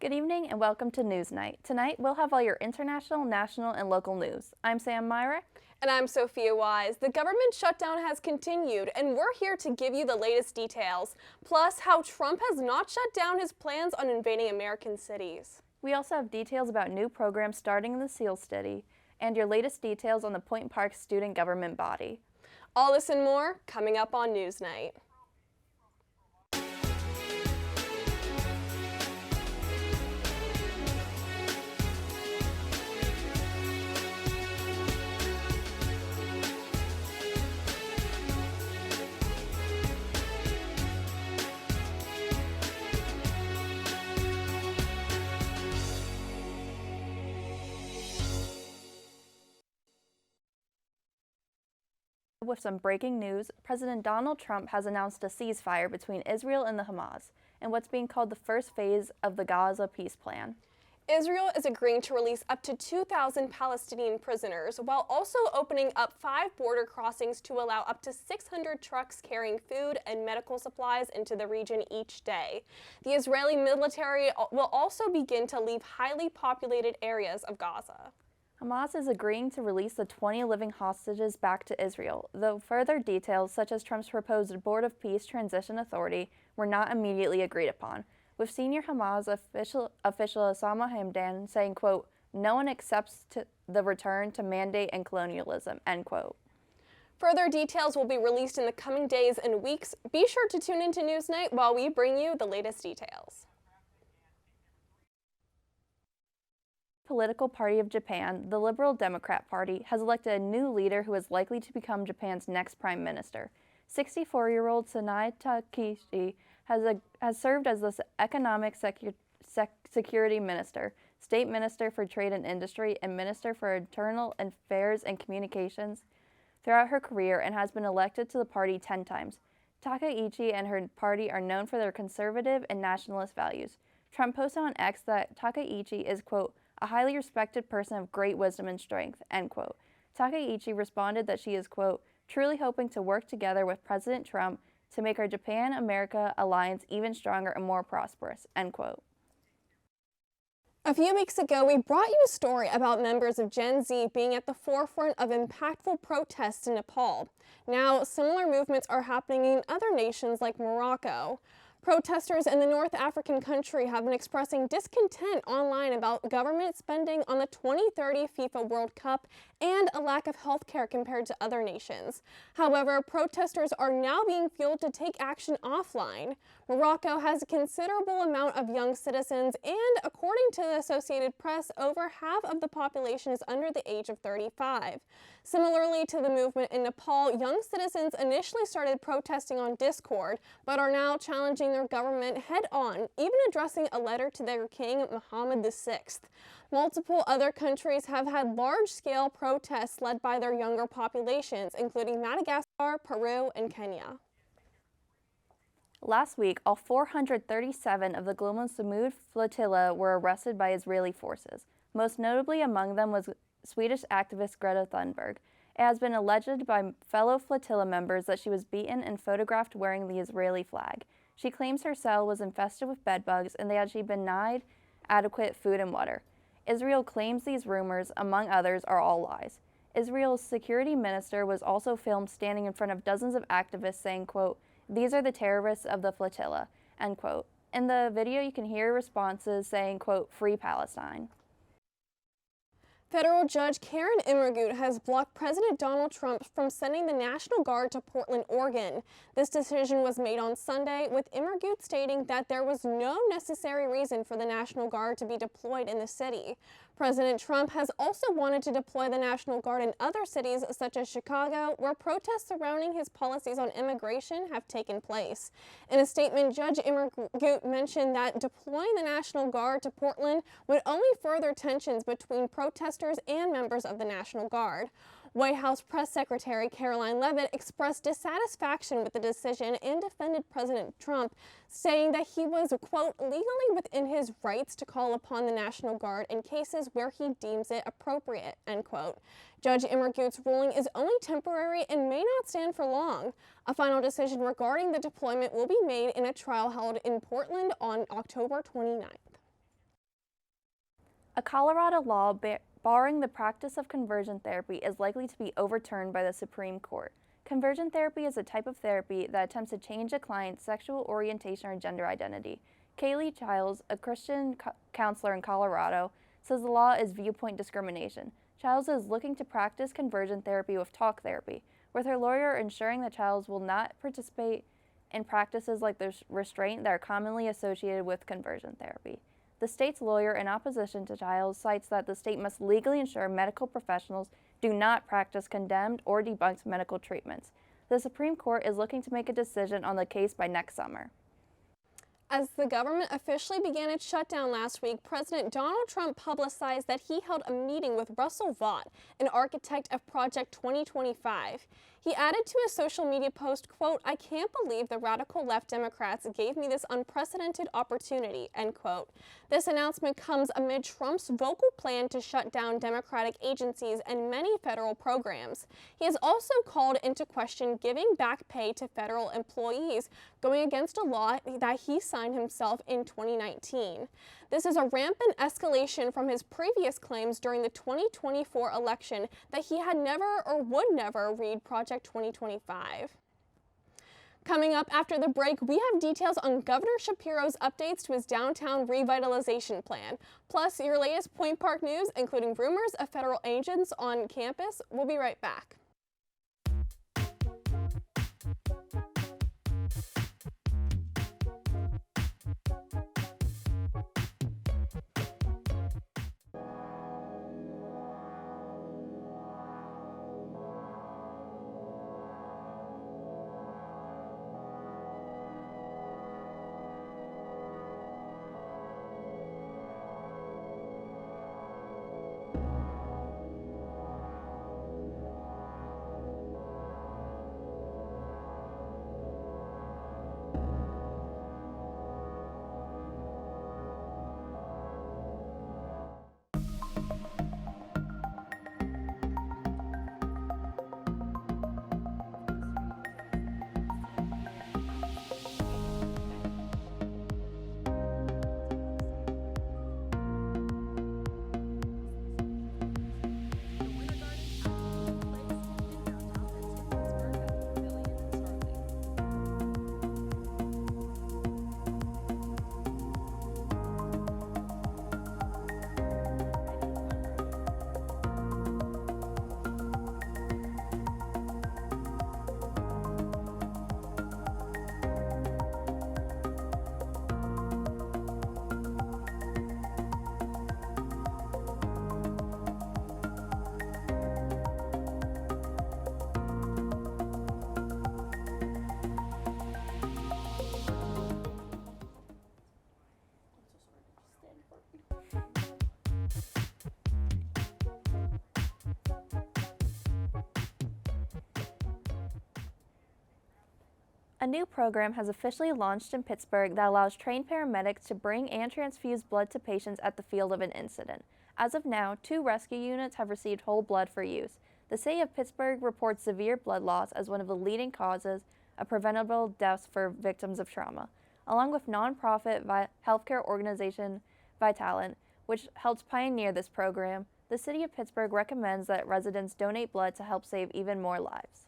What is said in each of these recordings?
Good evening and welcome to NewsNight. Tonight we'll have all your international, national, and local news. I'm Sam Myrick. And I'm Sophia Wise. The government shutdown has continued, and we're here to give you the latest details, plus how Trump has not shut down his plans on invading American cities. We also have details about new programs starting in the SEAL City, and your latest details on the Point Park student government body. All this and more coming up on NewsNight. With some breaking news, President Donald Trump has announced a ceasefire between Israel and the Hamas in what's being called the first phase of the Gaza peace plan. Israel is agreeing to release up to 2,000 Palestinian prisoners, while also opening up 5 border crossings to allow up to 600 trucks carrying food and medical supplies into the region each day. The Israeli military will also begin to leave highly populated areas of Gaza. Hamas is agreeing to release the 20 living hostages back to Israel, though further details such as Trump's proposed Board of Peace Transition Authority were not immediately agreed upon, with senior Hamas official Osama Hamdan saying, quote, "No one accepts the return to mandate and colonialism," end quote. Further details will be released in the coming days and weeks. Be sure to tune into NewsNight while we bring you the latest details. Political party of Japan, the Liberal Democrat Party, has elected a new leader who is likely to become Japan's next prime minister. 64-year-old Sanae Takaichi has served as the economic security minister, state minister for trade and industry, and minister for internal affairs and communications throughout her career and has been elected to the party 10 times. Takaichi and her party are known for their conservative and nationalist values. Trump posted on X that Takaichi is, quote, "a highly respected person of great wisdom and strength," end quote. Takaichi responded that she is, quote, "truly hoping to work together with President Trump to make our Japan-America alliance even stronger and more prosperous," end quote. A few weeks ago, we brought you a story about members of Gen Z being at the forefront of impactful protests in Nepal. Now, similar movements are happening in other nations like Morocco. Protesters in the North African country have been expressing discontent online about government spending on the 2030 FIFA World Cup and a lack of health care compared to other nations. However, protesters are now being fueled to take action offline. Morocco has a considerable amount of young citizens, and according to the Associated Press, over half of the population is under the age of 35. Similarly to the movement in Nepal, young citizens initially started protesting on Discord, but are now challenging their government head-on, even addressing a letter to their king, Mohammed VI. Multiple other countries have had large-scale protests led by their younger populations, including Madagascar, Peru, and Kenya. Last week, all 437 of the Global Samud flotilla were arrested by Israeli forces. Most notably among them was Swedish activist Greta Thunberg. It has been alleged by fellow flotilla members that she was beaten and photographed wearing the Israeli flag. She claims her cell was infested with bedbugs and that she been denied adequate food and water. Israel claims these rumors, among others, are all lies. Israel's security minister was also filmed standing in front of dozens of activists saying, quote, "These are the terrorists of the flotilla," end quote. In the video, you can hear responses saying, quote, "Free Palestine." Federal Judge Karen Immergut has blocked President Donald Trump from sending the National Guard to Portland, Oregon. This decision was made on Sunday, with Immergut stating that there was no necessary reason for the National Guard to be deployed in the city. President Trump has also wanted to deploy the National Guard in other cities such as Chicago, where protests surrounding his policies on immigration have taken place. In a statement, Judge Immergut mentioned that deploying the National Guard to Portland would only further tensions between protesters and members of the National Guard. White House Press Secretary Caroline Leavitt expressed dissatisfaction with the decision and defended President Trump, saying that he was, quote, legally within his rights to call upon the National Guard in cases where he deems it appropriate, end quote. Judge Immergut's ruling is only temporary and may not stand for long. A final decision regarding the deployment will be made in a trial held in Portland on October 29th. A Colorado law barring the practice of conversion therapy is likely to be overturned by the Supreme Court. Conversion therapy is a type of therapy that attempts to change a client's sexual orientation or gender identity. Kaylee Childs, a Christian counselor in Colorado, says the law is viewpoint discrimination. Childs is looking to practice conversion therapy with talk therapy, with her lawyer ensuring that Childs will not participate in practices like the restraint that are commonly associated with conversion therapy. The state's lawyer, in opposition to Childs, cites that the state must legally ensure medical professionals do not practice condemned or debunked medical treatments. The Supreme Court is looking to make a decision on the case by next summer. As the government officially began its shutdown last week, President Donald Trump publicized that he held a meeting with Russell Vought, an architect of Project 2025. He added to a social media post, quote, "I can't believe the radical left Democrats gave me this unprecedented opportunity," end quote. This announcement comes amid Trump's vocal plan to shut down Democratic agencies and many federal programs. He has also called into question giving back pay to federal employees, going against a law that he signed himself in 2019. This is a rampant escalation from his previous claims during the 2024 election that he had never or would never read Project 2025. Coming up after the break, we have details on Governor Shapiro's updates to his downtown revitalization plan, plus your latest Point Park news, including rumors of federal agents on campus. We'll be right back. A new program has officially launched in Pittsburgh that allows trained paramedics to bring and transfuse blood to patients at the field of an incident. As of now, 2 rescue units have received whole blood for use. The city of Pittsburgh reports severe blood loss as one of the leading causes of preventable deaths for victims of trauma, along with nonprofit healthcare organization Vitalant, which helps pioneer this program. The city of Pittsburgh recommends that residents donate blood to help save even more lives.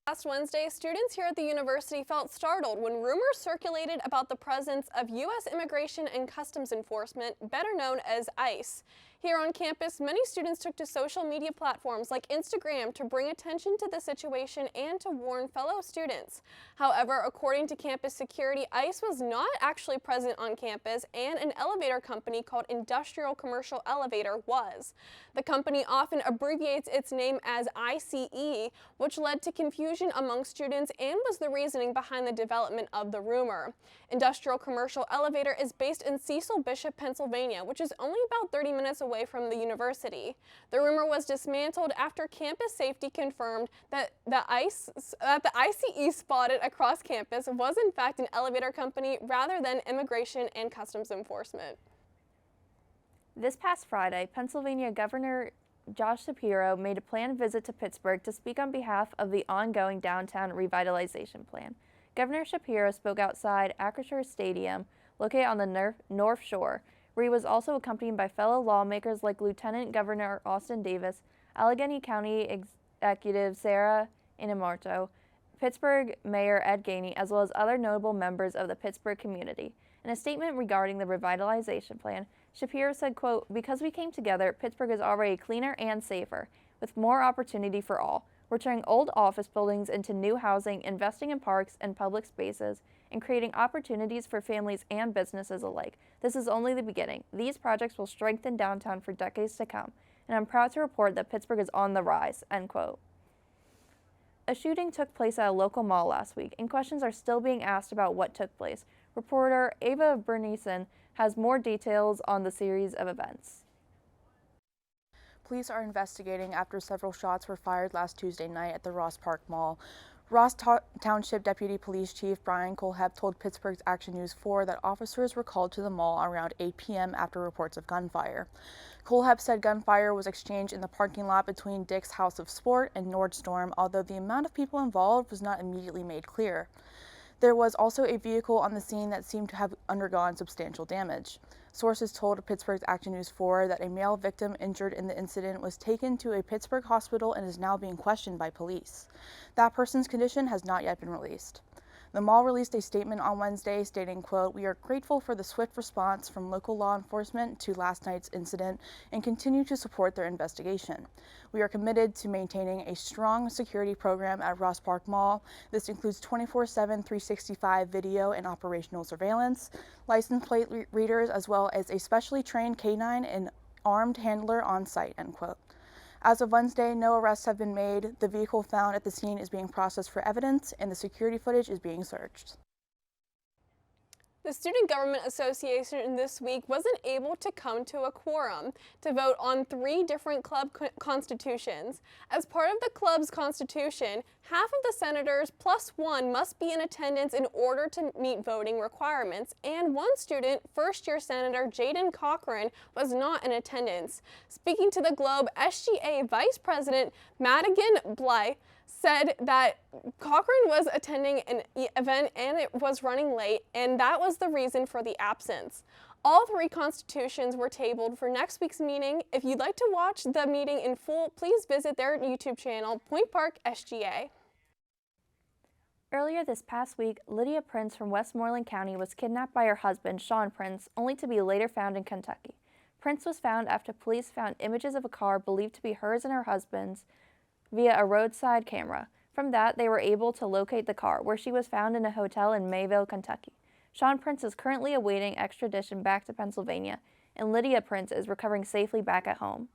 Last Wednesday, students here at the university felt startled when rumors circulated about the presence of U.S. Immigration and Customs Enforcement, better known as ICE. Here on campus, many students took to social media platforms like Instagram to bring attention to the situation and to warn fellow students. However, according to campus security, ICE was not actually present on campus, and an elevator company called Industrial Commercial Elevator was. The company often abbreviates its name as ICE, which led to confusion among students and was the reasoning behind the development of the rumor. Industrial Commercial Elevator is based in Cecil Bishop, Pennsylvania, which is only about 30 minutes away from the university. The rumor was dismantled after campus safety confirmed that the ICE spotted across campus was in fact an elevator company rather than Immigration and Customs Enforcement. This past Friday, Pennsylvania Governor Josh Shapiro made a planned visit to Pittsburgh to speak on behalf of the ongoing downtown revitalization plan. Governor Shapiro spoke outside Acrisure Stadium, located on the North Shore, where he was also accompanied by fellow lawmakers like Lieutenant Governor Austin Davis, Allegheny County Executive Sarah Inamarto, Pittsburgh Mayor Ed Gainey, as well as other notable members of the Pittsburgh community. In a statement regarding the revitalization plan, Shapiro said, quote, "Because we came together, Pittsburgh is already cleaner and safer, with more opportunity for all. We're turning old office buildings into new housing, investing in parks and public spaces, and creating opportunities for families and businesses alike. This is only the beginning. These projects will strengthen downtown for decades to come, and I'm proud to report that Pittsburgh is on the rise," end quote. A shooting took place at a local mall last week, and questions are still being asked about what took place. Reporter Ava Bernison has more details on the series of events. Police are investigating after several shots were fired last Tuesday night at the Ross Park Mall. Ross Township Deputy Police Chief Brian Kohlhepp told Pittsburgh's Action News 4 that officers were called to the mall around 8 p.m. after reports of gunfire. Kohlhepp said gunfire was exchanged in the parking lot between Dick's House of Sport and Nordstorm, although the amount of people involved was not immediately made clear. There was also a vehicle on the scene that seemed to have undergone substantial damage. Sources told Pittsburgh's Action News 4 that a male victim injured in the incident was taken to a Pittsburgh hospital and is now being questioned by police. That person's condition has not yet been released. The mall released a statement on Wednesday stating, quote, "We are grateful for the swift response from local law enforcement to last night's incident and continue to support their investigation. We are committed to maintaining a strong security program at Ross Park Mall. This includes 24/7, 365 video and operational surveillance, license plate readers, as well as a specially trained canine and armed handler on site," end quote. As of Wednesday, no arrests have been made. The vehicle found at the scene is being processed for evidence, and the security footage is being searched. The Student Government Association this week wasn't able to come to a quorum to vote on 3 different club constitutions. As part of the club's constitution, half of the senators plus 1 must be in attendance in order to meet voting requirements, and one student, first-year Senator Jaden Cochran, was not in attendance. Speaking to the Globe, SGA Vice President Madigan Bly said that Cochran was attending an event and it was running late, and that was the reason for the absence. All 3 constitutions were tabled for next week's meeting. If you'd like to watch the meeting in full, please visit their YouTube channel, Point Park SGA. Earlier this past week, Lydia Prince from Westmoreland County was kidnapped by her husband, Sean Prince, only to be later found in Kentucky. Prince was found after police found images of a car believed to be hers and her husband's via a roadside camera. From that, they were able to locate the car, where she was found in a hotel in Mayville, Kentucky. Sean Prince is currently awaiting extradition back to Pennsylvania, and Lydia Prince is recovering safely back at home.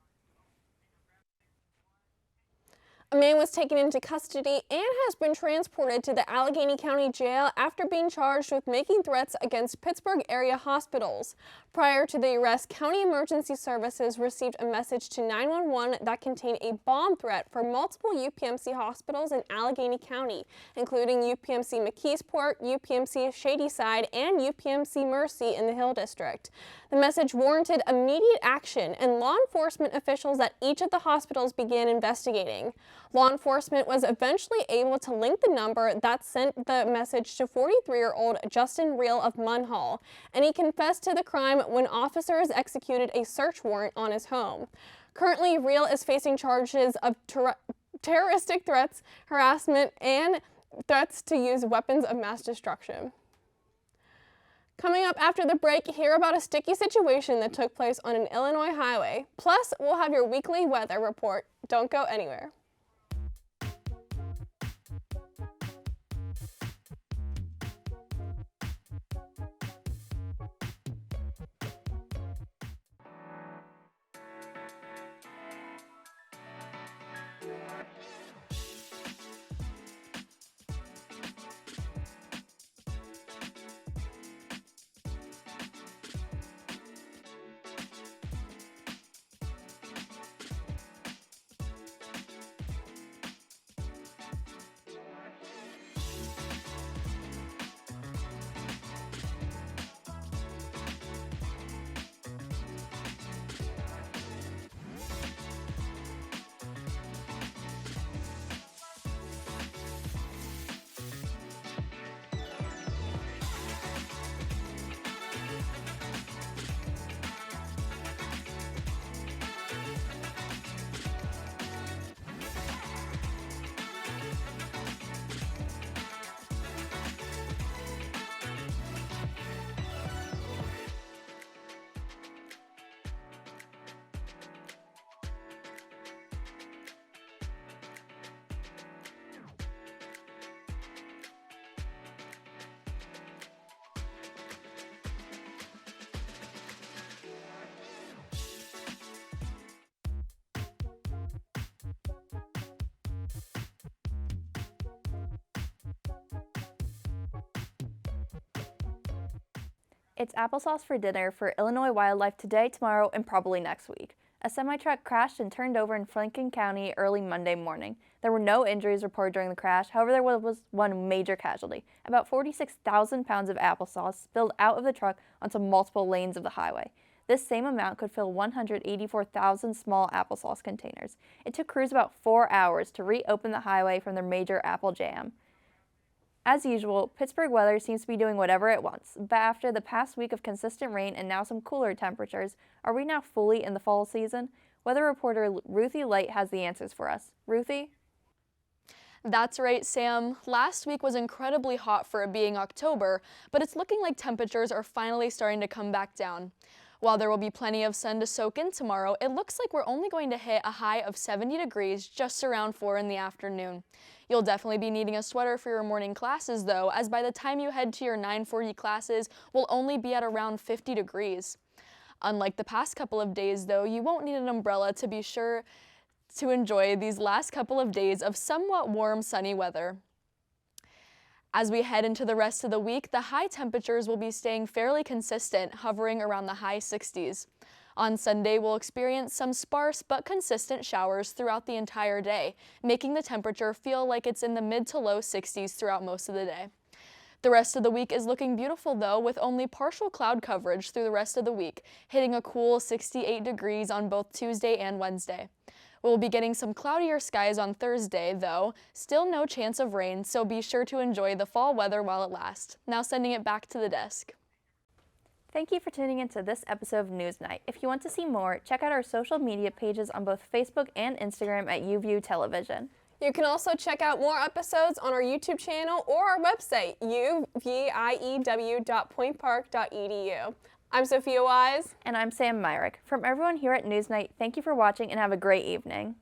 A man was taken into custody and has been transported to the Allegheny County Jail after being charged with making threats against Pittsburgh area hospitals. Prior to the arrest, County Emergency Services received a message to 911 that contained a bomb threat for multiple UPMC hospitals in Allegheny County, including UPMC McKeesport, UPMC Shadyside, and UPMC Mercy in the Hill District. The message warranted immediate action, and law enforcement officials at each of the hospitals began investigating. Law enforcement was eventually able to link the number that sent the message to 43-year-old Justin Reel of Munhall, and he confessed to the crime when officers executed a search warrant on his home. Currently, Reel is facing charges of terroristic threats, harassment, and threats to use weapons of mass destruction. Coming up after the break, hear about a sticky situation that took place on an Illinois highway. Plus, we'll have your weekly weather report. Don't go anywhere. It's applesauce for dinner for Illinois wildlife today, tomorrow, and probably next week. A semi-truck crashed and turned over in Franklin County early Monday morning. There were no injuries reported during the crash, however there was one major casualty. About 46,000 pounds of applesauce spilled out of the truck onto multiple lanes of the highway. This same amount could fill 184,000 small applesauce containers. It took crews about 4 hours to reopen the highway from their major apple jam. As usual, Pittsburgh weather seems to be doing whatever it wants, but after the past week of consistent rain and now some cooler temperatures, are we now fully in the fall season? Weather reporter Ruthie Light has the answers for us. Ruthie? That's right, Sam. Last week was incredibly hot for it being October, but it's looking like temperatures are finally starting to come back down. While there will be plenty of sun to soak in tomorrow, it looks like we're only going to hit a high of 70 degrees just around 4 in the afternoon. You'll definitely be needing a sweater for your morning classes though, as by the time you head to your 9:40 classes, we'll only be at around 50 degrees. Unlike the past couple of days though, you won't need an umbrella to be sure to enjoy these last couple of days of somewhat warm, sunny weather. As we head into the rest of the week, the high temperatures will be staying fairly consistent, hovering around the high 60s. On Sunday, we'll experience some sparse but consistent showers throughout the entire day, making the temperature feel like it's in the mid to low 60s throughout most of the day. The rest of the week is looking beautiful though, with only partial cloud coverage through the rest of the week, hitting a cool 68 degrees on both Tuesday and Wednesday. We'll be getting some cloudier skies on Thursday, though, still no chance of rain, so be sure to enjoy the fall weather while it lasts. Now sending it back to the desk. Thank you for tuning into this episode of NewsNight. If you want to see more, check out our social media pages on both Facebook and Instagram at UView Television. You can also check out more episodes on our YouTube channel or our website, uview.pointpark.edu. I'm Sophia Wise. And I'm Sam Myrick. From everyone here at NewsNight, thank you for watching and have a great evening.